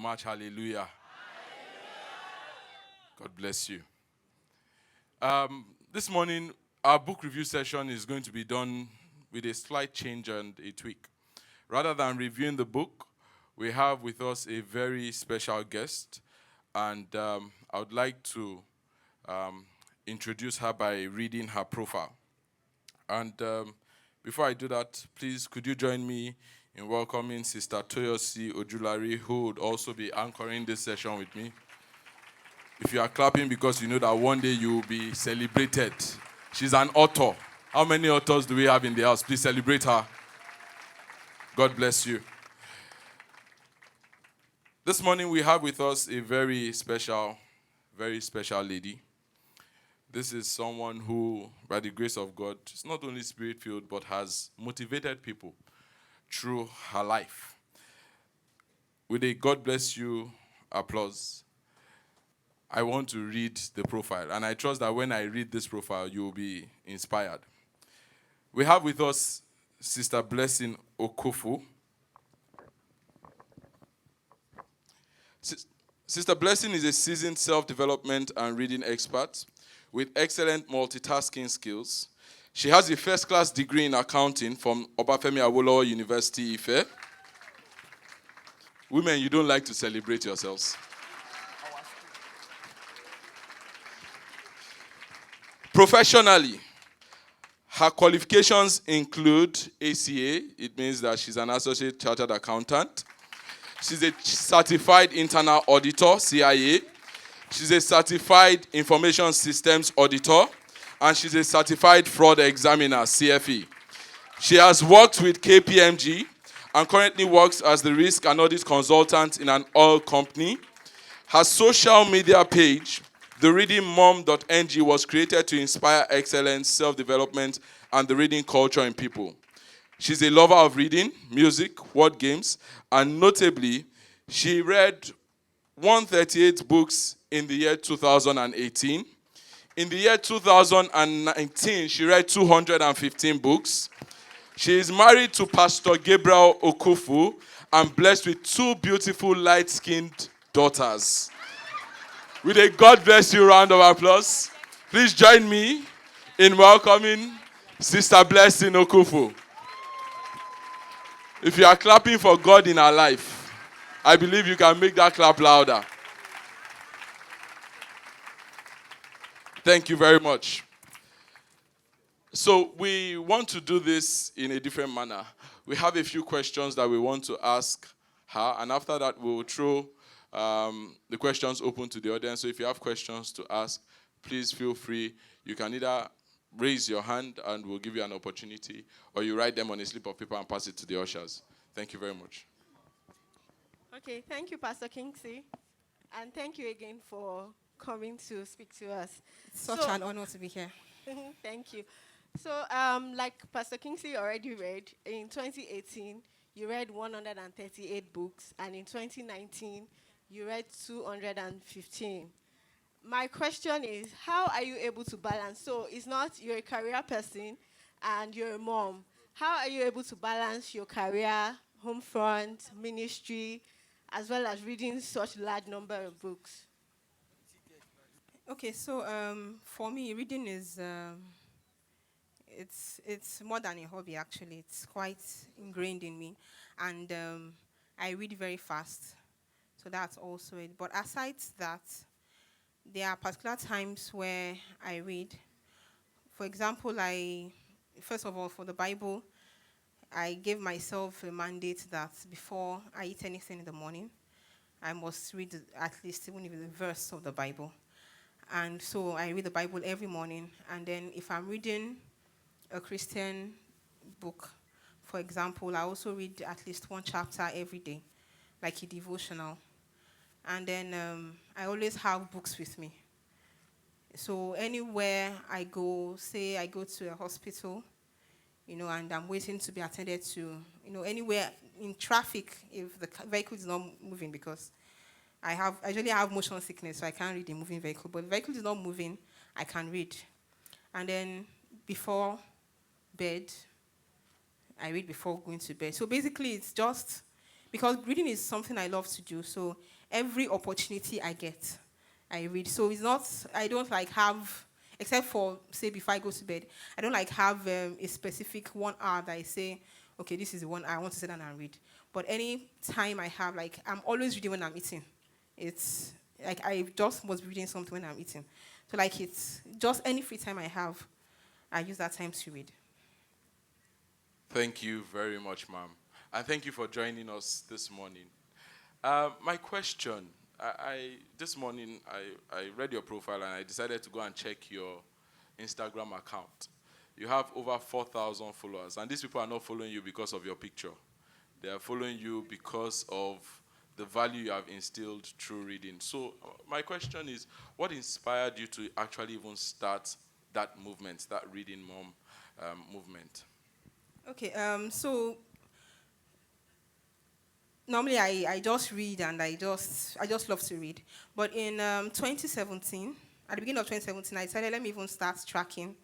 much hallelujah. God bless you. This morning, our book review session is going to be done with a slight change and a tweak. Rather than reviewing the book, we have with us a very special guest, and I would like to introduce her by reading her profile. And before I do that, please could you join me in welcoming Sister Toyosi Ojulari, who would also be anchoring this session with me. If you are clapping because you know that one day you will be celebrated. She's an author. How many authors do we have in the house? Please celebrate her. God bless you. This morning we have with us a very special lady. This is someone who, by the grace of God, is not only spirit-filled, but has motivated people through her life. With a God bless you applause, I want to read the profile. And I trust that when I read this profile, you will be inspired. We have with us Sister Blessing Okofu. Sister Blessing is a seasoned self-development and reading expert with excellent multitasking skills. She has a first-class degree in accounting from Obafemi Awolowo University, Ife. Women, you don't like to celebrate yourselves. Professionally, her qualifications include ACA. It means that she's an associate chartered accountant. She's a certified internal auditor, CIA. She's a certified information systems auditor. And she's a certified fraud examiner, CFE. She has worked with KPMG and currently works as the risk and audit consultant in an oil company. Her social media page, thereadingmom.ng, was created to inspire excellence, self-development, and the reading culture in people. She's a lover of reading, music, word games, and notably, she read 138 books in the year 2018. In the year 2019, she read 215 books. She is married to Pastor Gabriel Okufu and blessed with two beautiful light-skinned daughters. With a God bless you round of applause, please join me in welcoming Sister Blessing Okufu. If you are clapping for God in our life, I believe you can make that clap louder. Thank you very much. So we want to do this in a different manner. We have a few questions that we want to ask her, and after that we will throw the questions open to the audience. So if you have questions to ask, please feel free. You can either raise your hand and we'll give you an opportunity, or you write them on a slip of paper and pass it to the ushers. Thank you very much. Okay, thank you, Pastor Kingsley. And thank you again for coming to speak to us. It's such an honor to be here. Thank you. So, like Pastor Kingsley already read, in 2018, you read 138 books, and in 2019, you read 215. My question is, how are you able to balance? So, it's not you're a career person and you're a mom. How are you able to balance your career, home front, ministry, as well as reading such large number of books? Okay, so for me, reading is it's more than a hobby. Actually, it's quite ingrained in me, and I read very fast. So that's also it. But aside that, there are particular times where I read. For example, first of all, for the Bible, I gave myself a mandate that before I eat anything in the morning, I must read at least even if it's a verse of the Bible. And so I read the Bible every morning. And then if I'm reading a Christian book, for example, I also read at least one chapter every day, like a devotional. And then I always have books with me. So anywhere I go, say I go to a hospital, and I'm waiting to be attended to, anywhere in traffic if the vehicle is not moving, because I usually have motion sickness, so I can't read a moving vehicle. But if the vehicle is not moving, I can read. And then before bed, I read before going to bed. So basically, it's just because reading is something I love to do. So every opportunity I get, I read. So it's not, I don't like have, except for, say, before I go to bed, I don't like have a specific 1 hour that I say, okay, this is the 1 hour I want to sit down and read. But any time I have, like, I'm always reading when I'm eating. It's like I just must be reading something when I'm eating. So like it's just any free time I have, I use that time to read. Thank you very much, ma'am. And thank you for joining us this morning. My question, this morning I read your profile and I decided to go and check your Instagram account. You have over 4,000 followers, and these people are not following you because of your picture. They are following you because of the value you have instilled through reading. So my question is, what inspired you to actually even start that movement, that reading mom movement? Okay, so normally I just read and I just love to read. But in 2017, at the beginning of 2017, I decided let me even start tracking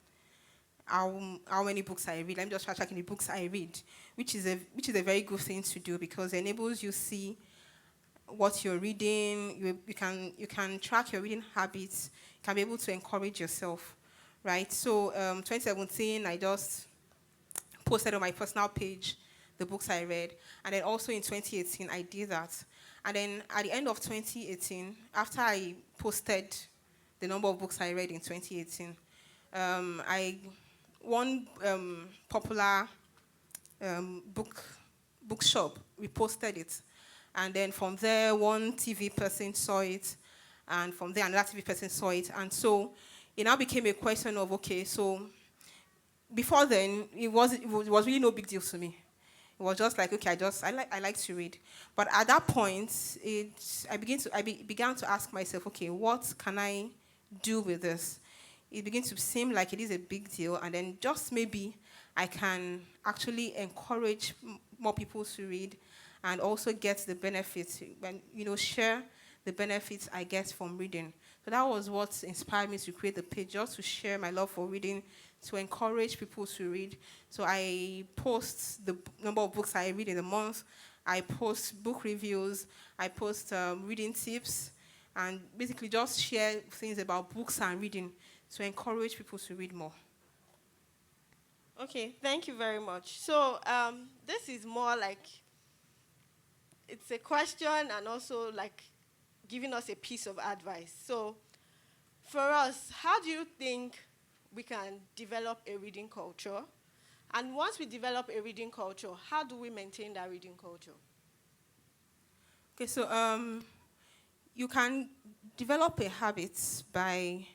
how many books I read. Let me just start tracking the books I read, which is a very good thing to do because it enables you see what you're reading. You can track your reading habits. You can be able to encourage yourself, right? So 2017, I just posted on my personal page the books I read. And then also in 2018, I did that. And then at the end of 2018, after I posted the number of books I read in 2018, I one popular bookshop reposted it, and then from there one TV person saw it, and from there another TV person saw it, and so it now became a question of okay, so before then, it was really no big deal to me. It was just like, okay, I like to read. But at that point, began to ask myself, okay, what can I do with this? It began to seem like it is a big deal, and then just maybe I can actually encourage more people to read, and also get the benefits, and share the benefits I get from reading. So that was what inspired me to create the page, just to share my love for reading, to encourage people to read. So I post the number of books I read in a month. I post book reviews. I post reading tips, and basically just share things about books and reading to encourage people to read more. Okay, thank you very much. So this is more like it's a question and also like giving us a piece of advice. So for us, how do you think we can develop a reading culture? And once we develop a reading culture, how do we maintain that reading culture? Okay, so you can develop a habit by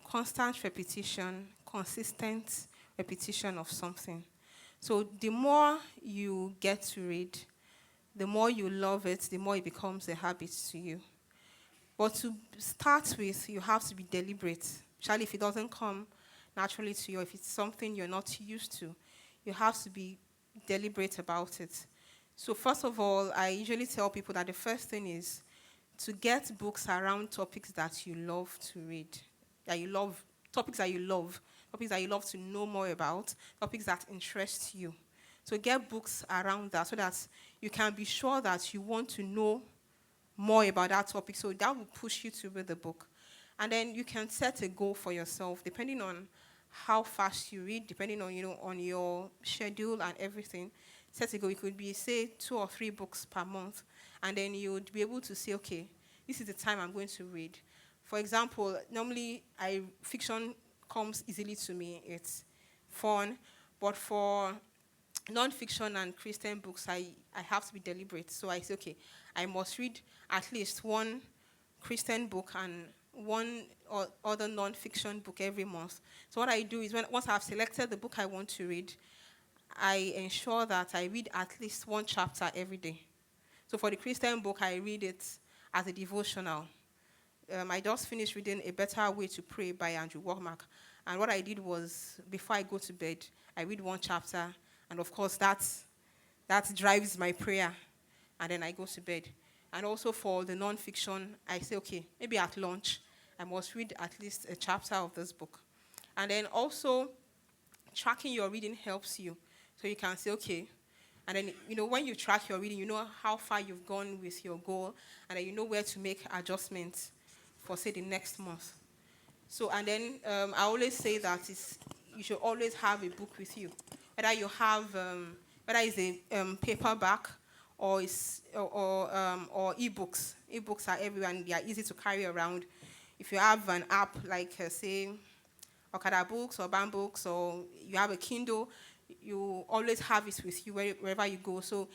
constant repetition, consistent repetition of something. So the more you get to read, the more you love it, the more it becomes a habit to you. But to start with, you have to be deliberate. Especially if it doesn't come naturally to you, if it's something you're not used to, you have to be deliberate about it. So first of all, I usually tell people that the first thing is to get books around topics that you love to read, that you love, topics that you love to know more about, topics that interest you. So get books around that so that you can be sure that you want to know more about that topic. So that will push you to read the book. And then you can set a goal for yourself, depending on how fast you read, depending on on your schedule and everything. Set a goal. It could be say 2 or 3 books per month, and then you would be able to say, okay, this is the time I'm going to read. For example, normally fiction comes easily to me. It's fun, but for non-fiction and Christian books, I have to be deliberate. So I say, okay, I must read at least one Christian book and one or other non-fiction book every month. So what I do is once I've selected the book I want to read, I ensure that I read at least one chapter every day. So for the Christian book, I read it as a devotional. I just finished reading A Better Way to Pray by Andrew Womack. And what I did was, before I go to bed, I read one chapter, and of course that drives my prayer, and then I go to bed. And also for the non-fiction, I say, okay, maybe at lunch, I must read at least a chapter of this book. And then also, tracking your reading helps you. So you can say, okay, And then, when you track your reading, you know how far you've gone with your goal, and then you know where to make adjustments for, say, the next month. So, and then I always say that you should always have a book with you, whether you have, whether it's a paperback or or ebooks. Ebooks are everywhere and they are easy to carry around. If you have an app like, say, Okada Books or BAM Books, or you have a Kindle, you always have it with you wherever you go. So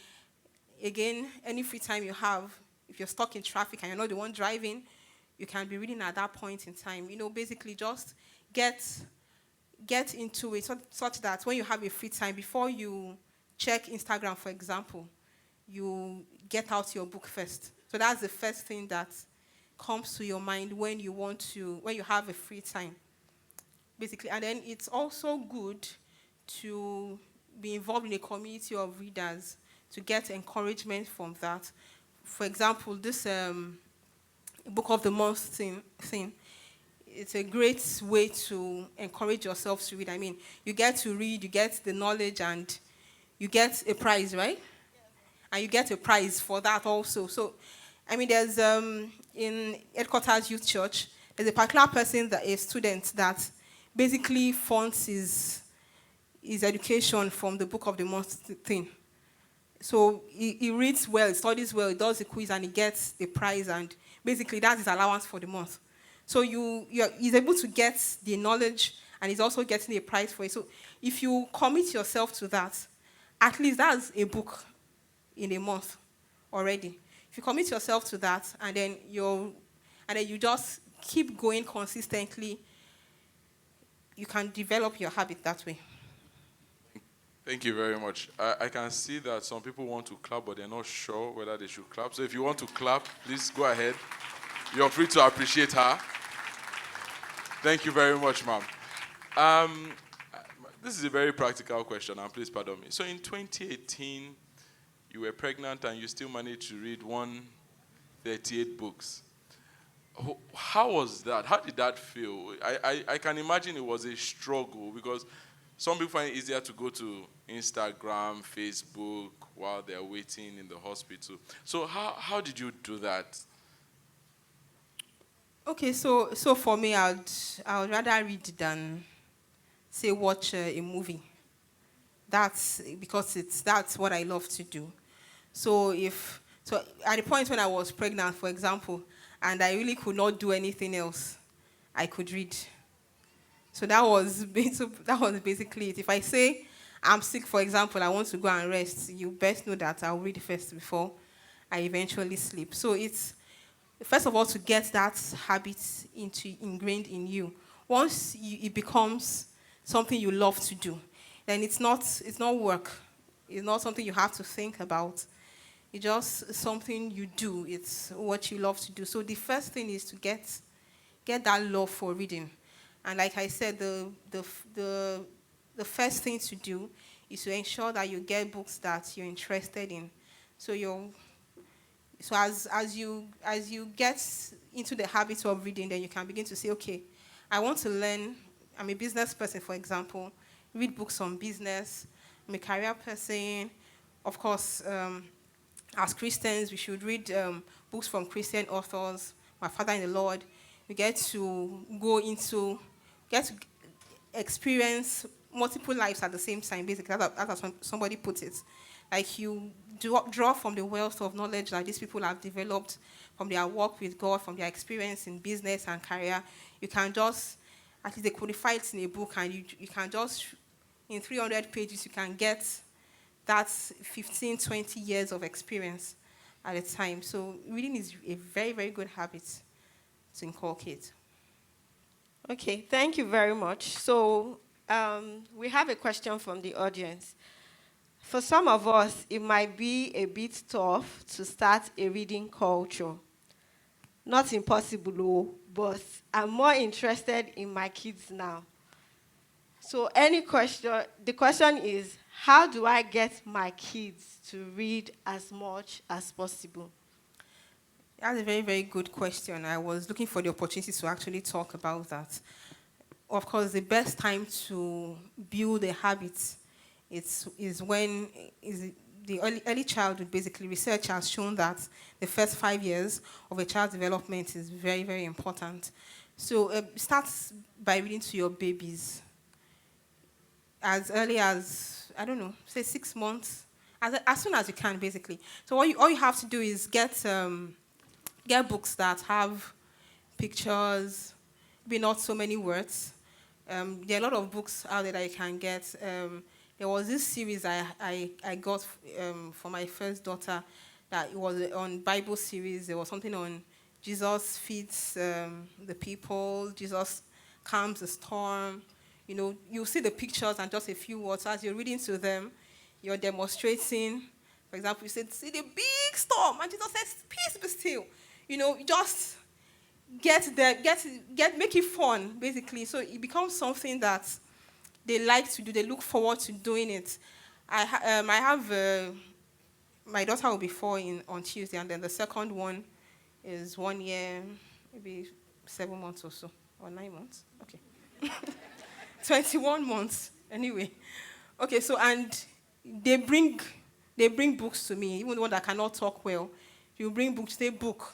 again, any free time you have, if you're stuck in traffic and you're not the one driving, you can be reading at that point in time. Basically just get into it such that when you have a free time, before you check Instagram, for example, you get out your book first. So that's the first thing that comes to your mind when you have a free time, basically. And then it's also good to be involved in a community of readers to get encouragement from that. For example, this book of the month thing, it's a great way to encourage yourself to read. I mean, you get to read, you get the knowledge, and you get a prize, right? And you get a prize for that also. So, I mean, there's in Headquarters Youth Church, there's a particular person, a student, that basically funds his education from the book of the month thing. So he reads well, he studies well, he does the quiz, and he gets the prize, and basically that's his allowance for the month. So he's able to get the knowledge, and he's also getting a prize for it. So if you commit yourself to that, at least that's a book in a month already. If you commit yourself to that, and then you just keep going consistently, you can develop your habit that way. Thank you very much. I can see that some people want to clap, but they're not sure whether they should clap. So if you want to clap, please go ahead. You're free to appreciate her. Thank you very much, ma'am. This is a very practical question, and please pardon me. So in 2018, you were pregnant and you still managed to read 138 books. How was that? How did that feel? I can imagine it was a struggle, because some people find it easier to go to Instagram, Facebook while they're waiting in the hospital. So how did you do that? Okay, so for me, I would rather read than, say, watch a movie. That's because that's what I love to do. So at the point when I was pregnant, for example, and I really could not do anything else, I could read. So that was basically it. If I say I'm sick, for example, I want to go and rest, you best know that I'll read first before I eventually sleep. So it's, first of all, to get that habit ingrained in you. Once it becomes something you love to do, then it's not work. It's not something you have to think about. It's just something you do. It's what you love to do. So the first thing is to get that love for reading. And like I said, the first thing to do is to ensure that you get books that you're interested in. So as you get into the habit of reading, then you can begin to say, okay, I want to learn. I'm a business person, for example. Read books on business. I'm a career person. Of course, as Christians, we should read books from Christian authors. My Father in the Lord. We get to experience multiple lives at the same time, basically. That's how somebody put it. Like, you draw from the wealth of knowledge that these people have developed from their work with God, from their experience in business and career. You can just, at least they codify it in a book, and you can just, in 300 pages, you can get that 15, 20 years of experience at a time. So reading is a very, very good habit to inculcate. Okay, thank you very much. So we have a question from the audience. For some of us, it might be a bit tough to start a reading culture. Not impossible, but I'm more interested in my kids now. So the question is, how do I get my kids to read as much as possible? That's a very, very good question. I was looking for the opportunity to actually talk about that. Of course, the best time to build a habit is the early childhood, basically, research has shown that the first 5 years of a child's development is very, very important. So start by reading to your babies as early as, I don't know, say 6 months, as soon as you can, basically. So all you have to do is get books that have pictures, maybe not so many words. There are a lot of books out there that you can get. There was this series I got for my first daughter that it was on Bible series. There was something on Jesus feeds the people, Jesus calms the storm. You know, you see the pictures and just a few words. As you're reading to them, you're demonstrating. For example, you said, see the big storm, and Jesus says, peace be still. You know, you just make it fun, basically. So it becomes something that they like to do. They look forward to doing it. I have my daughter will be 4 on Tuesday, and then the second one is 1 year, maybe 7 months or so, or 9 months. Okay, 21 months. Anyway, okay. So and they bring books to me, even the one that cannot talk well. You bring books, they book,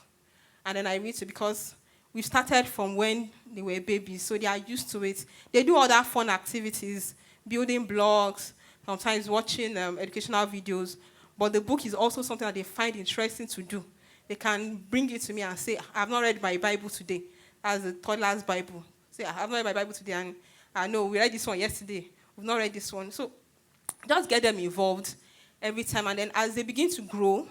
and then I read it because we started from when they were babies, so they are used to it. They do other fun activities, building blocks, sometimes watching educational videos, but the book is also something that they find interesting to do. They can bring it to me and say, I've not read my Bible today. That's the toddler's Bible. Say, I have not read my Bible today, and I know we read this one yesterday. We've not read this one. So just get them involved every time, and then as they begin to grow,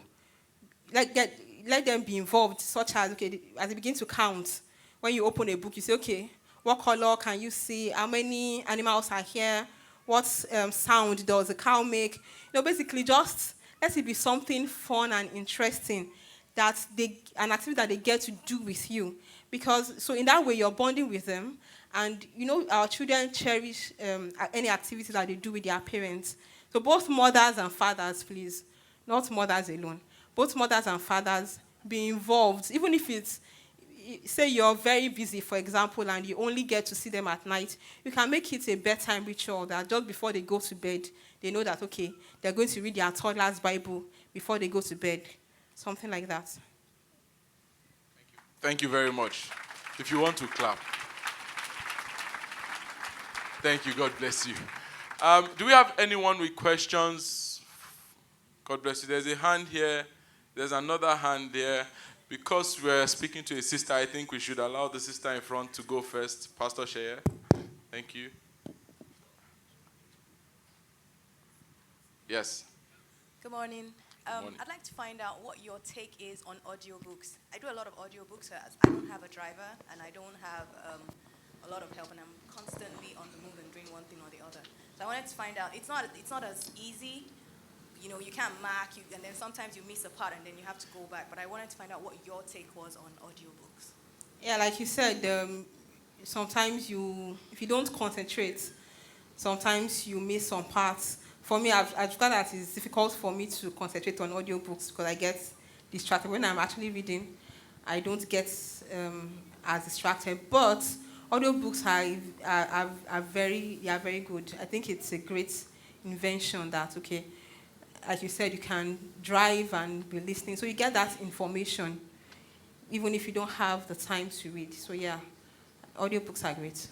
let them be involved, such as, okay, as they begin to count. When you open a book, you say, okay, what color can you see? How many animals are here? What sound does a cow make? You know, basically just let it be something fun and interesting, an activity that they get to do with you. Because, so in that way, you're bonding with them. And, you know, our children cherish any activity that they do with their parents. So both mothers and fathers, please, not mothers alone. Both mothers and fathers be involved, even if it's, say you're very busy, for example, and you only get to see them at night, you can make it a bedtime ritual that just before they go to bed, they know that, okay, they're going to read their toddler's Bible before they go to bed, something like that. Thank you very much. If you want to clap. Thank you. God bless you. Do we have anyone with questions? God bless you. There's a hand here. There's another hand there. Because we're speaking to a sister, I think we should allow the sister in front to go first. Pastor Sheye. Thank you. Yes. Good morning. Morning. I'd like to find out what your take is on audiobooks. I do a lot of audiobooks. I don't have a driver, and I don't have a lot of help, and I'm constantly on the move and doing one thing or the other. So I wanted to find out, it's not as easy. You know, you can't mark, and then sometimes you miss a part, and then you have to go back. But I wanted to find out what your take was on audiobooks. Yeah, like you said, sometimes if you don't concentrate, sometimes you miss some parts. For me, I've found that it's difficult for me to concentrate on audiobooks because I get distracted. When I'm actually reading, I don't get as distracted. But audiobooks are very good. I think it's a great invention that, okay, as you said, you can drive and be listening. So you get that information, even if you don't have the time to read. So yeah, audiobooks are great.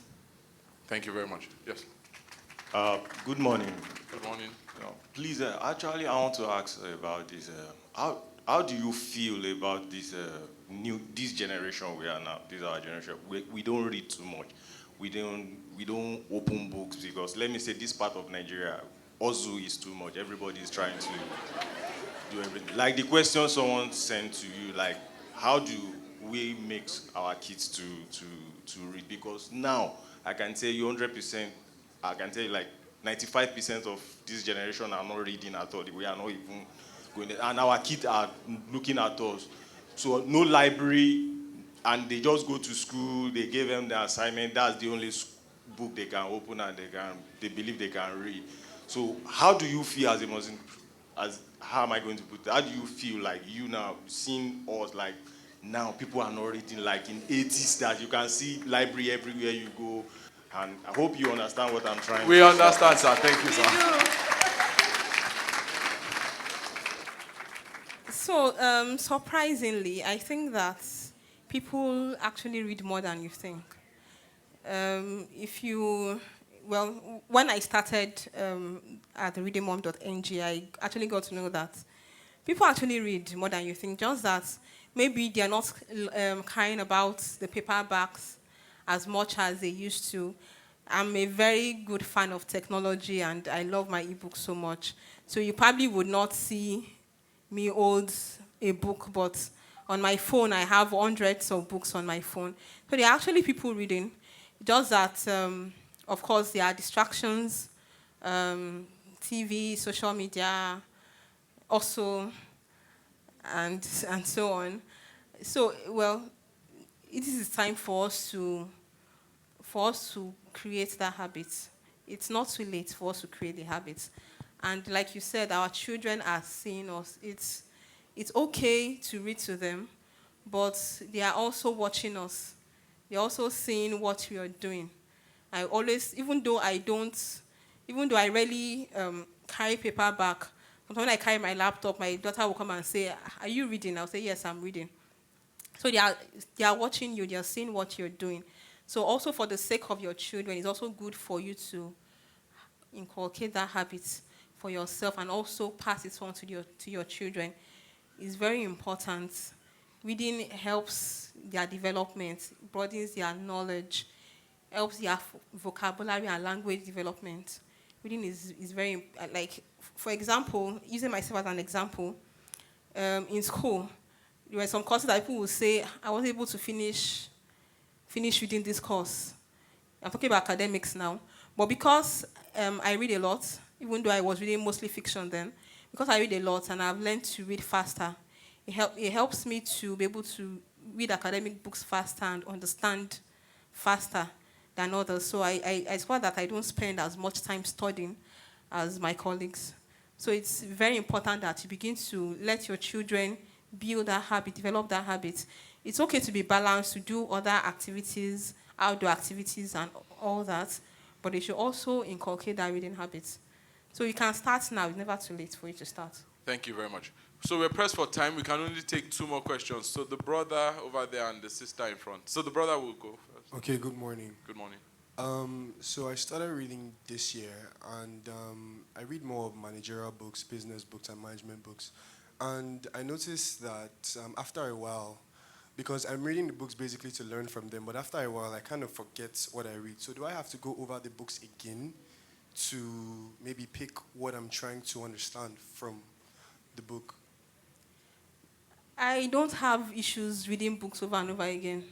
Thank you very much. Yes. Good morning. Good morning. Please, actually, I want to ask about this. How do you feel about this this generation we are now? This is our generation. We don't read too much. We don't open books because, let me say, this part of Nigeria, Ozu is too much. Everybody is trying to do everything. Like the question someone sent to you, like, how do we make our kids to read? Because now, I can tell you 100%, I can tell you like 95% of this generation are not reading at all. We are not even going there. And our kids are looking at us. So no library, and they just go to school, they give them the assignment, that's the only book they can open and they believe they can read. So how do you feel as a Muslim, how am I going to put it? How do you feel like you now, seeing us like now people are not reading like in 80s that you can see library everywhere you go? And I hope you understand what I'm trying to say. We understand, sir. Thank you, sir. So, surprisingly, I think that people actually read more than you think. If you, well, when I started at readingmom.ng, I actually got to know that people actually read more than you think. Just that maybe they are not caring about the paperbacks as much as they used to. I'm a very good fan of technology and I love my ebooks so much. So you probably would not see me hold a book, but on my phone, I have hundreds of books on my phone. So there are actually people reading. Just that, of course, there are distractions, TV, social media, also, and so on. So, well, it is time for us to create that habit. It's not too late for us to create the habit. And like you said, our children are seeing us. It's okay to read to them, but they are also watching us. They're also seeing what we are doing. I always, even though I rarely carry paperback, sometimes when I carry my laptop, my daughter will come and say, "Are you reading?" I'll say, "Yes, I'm reading." So they are watching you, they are seeing what you're doing. So also for the sake of your children, it's also good for you to inculcate that habit for yourself and also pass it on to your children. It's very important. Reading helps their development, broadens their knowledge, helps their vocabulary and language development. Reading is very, like, for example, using myself as an example, in school, there were some courses that people would say, I was able to finish reading this course. I'm talking about academics now. But because I read a lot, even though I was reading mostly fiction then, because I read a lot and I've learned to read faster, it helps me to be able to read academic books faster and understand faster than others. So I swear that I don't spend as much time studying as my colleagues. So it's very important that you begin to let your children build that habit, develop that habit. It's okay to be balanced, to do other activities, outdoor activities, and all that, but they should also inculcate that reading habit. So you can start now. It's never too late for you to start. Thank you very much. So we're pressed for time. We can only take two more questions. So the brother over there and the sister in front. So the brother will go first. Okay, good morning. Good morning. So I started reading this year, and I read more of managerial books, business books, and management books. And I noticed that after a while, because I'm reading the books basically to learn from them, but after a while, I kind of forget what I read. So do I have to go over the books again to maybe pick what I'm trying to understand from the book? I don't have issues reading books over and over again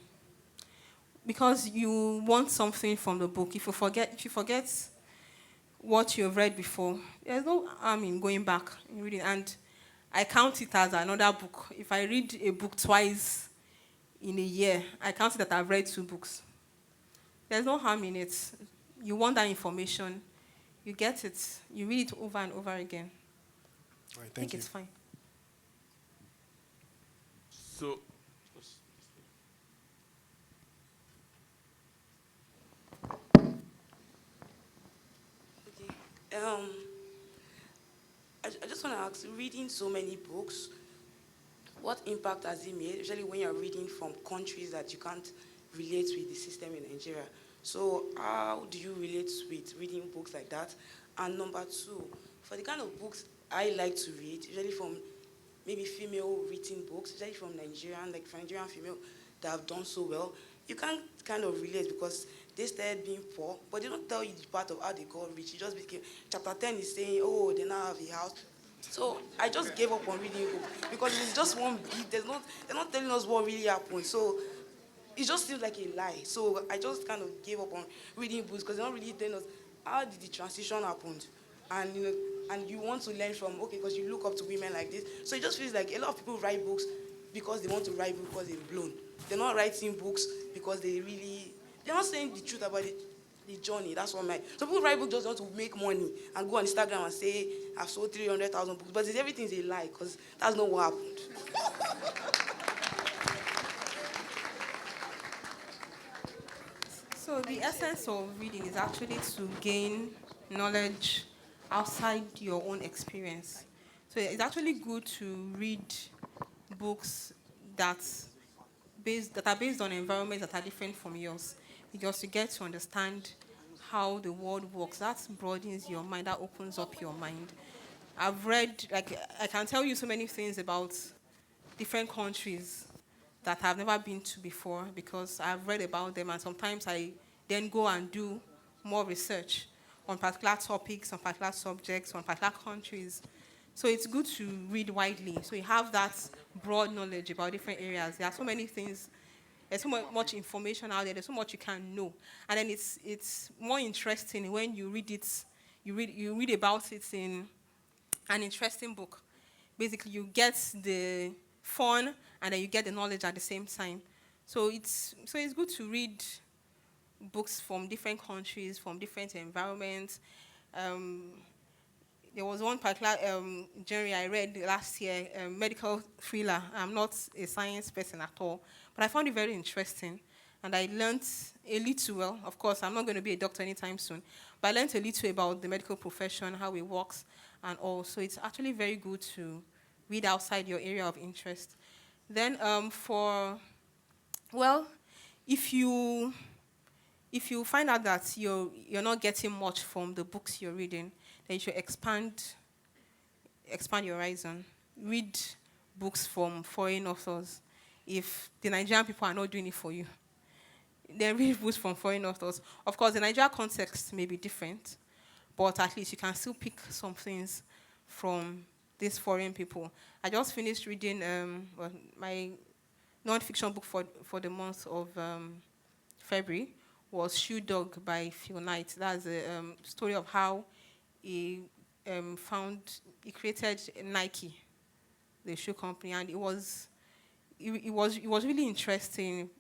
because you want something from the book. If you forget what you've read before, there's no harm in going back and reading. And I count it as another book. If I read a book twice in a year, I count it that I've read two books. There's no harm in it. You want that information, you get it, you read it over and over again. All right, I think it's fine. So, Okay. I just want to ask, reading so many books, what impact has it made, especially when you're reading from countries that you can't relate with the system in Nigeria? So how do you relate with reading books like that? And number two, for the kind of books I like to read, usually from maybe female written books, especially from Nigerian, like from Nigerian female that have done so well, you can't kind of relate because they started being poor, but they don't tell you the part of how they got rich. It just became, chapter 10 is saying, oh, they now have a house. So I just gave up on reading books because it's just one big, they're not telling us what really happened. So it just seems like a lie. So I just kind of gave up on reading books because they're not really telling us how did the transition happen. And and you want to learn from, okay, because you look up to women like this. So it just feels like a lot of people write books because they want to write books because they've blown. They're not writing books because they're not saying the truth about the journey. That's what my, so people write books just want to make money and go on Instagram and say, I've sold 300,000 books. But everything's a lie because that's not what happened. So the essence of reading is actually to gain knowledge outside your own experience. So So it's actually good to read books that that are based on environments that are different from yours, because you get to understand how the world works. That broadens your mind, that opens up your mind. I've read, like, I can tell you so many things about different countries that I've never been to before because I've read about them, and sometimes I then go and do more research on particular topics, on particular subjects, on particular countries. So it's good to read widely. So you have that broad knowledge about different areas. There are so many things. There's so much information out there. There's so much you can know, and then it's more interesting when you read it. You read about it in an interesting book. Basically, you get the fun and then you get the knowledge at the same time. So it's good to read books from different countries, from different environments. Um, there was one particular genre I read last year, medical thriller. I'm not a science person at all, but I found it very interesting. And I learned a little, well, of course, I'm not going to be a doctor anytime soon, but I learned a little about the medical profession, how it works, and all. So it's actually very good to read outside your area of interest. Then well, if you find out that you're not getting much from the books you're reading, then you should expand your horizon. Read books from foreign authors. If the Nigerian people are not doing it for you, then read books from foreign authors. Of course, the Nigerian context may be different, but at least you can still pick some things from these foreign people. I just finished reading my non-fiction book for the month of February was Shoe Dog by Phil Knight. That's a story of how he created Nike, the shoe company, and it was really interesting.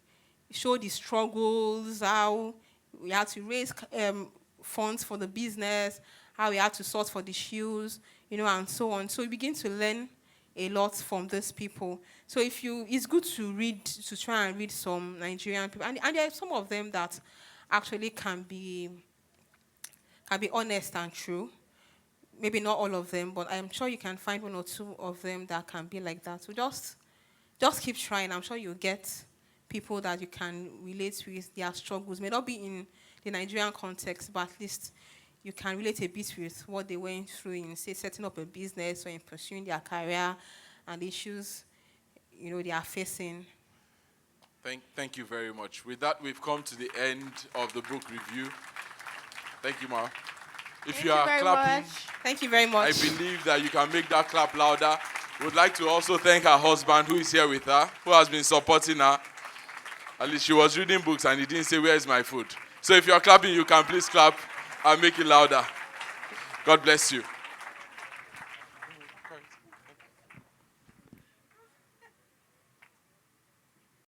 It showed the struggles, how we had to raise funds for the business, how we had to source for the shoes, and so on. So you begin to learn a lot from these people. So it's good to try and read some Nigerian people, and there are some of them that actually can be honest and true. Maybe not all of them, but I'm sure you can find one or two of them that can be like that. So just keep trying. I'm sure you'll get people that you can relate with their struggles. May not be in the Nigerian context, but at least you can relate a bit with what they went through in, say, setting up a business or in pursuing their career and issues, they are facing. Thank you very much. With that, we've come to the end of the book review. Thank you, Ma. If you are clapping, thank you very much. I believe that you can make that clap louder. Would like to also thank her husband who is here with her, who has been supporting her. At least she was reading books and he didn't say, "Where is my food?" So if you are clapping, you can please clap and make it louder. God bless you.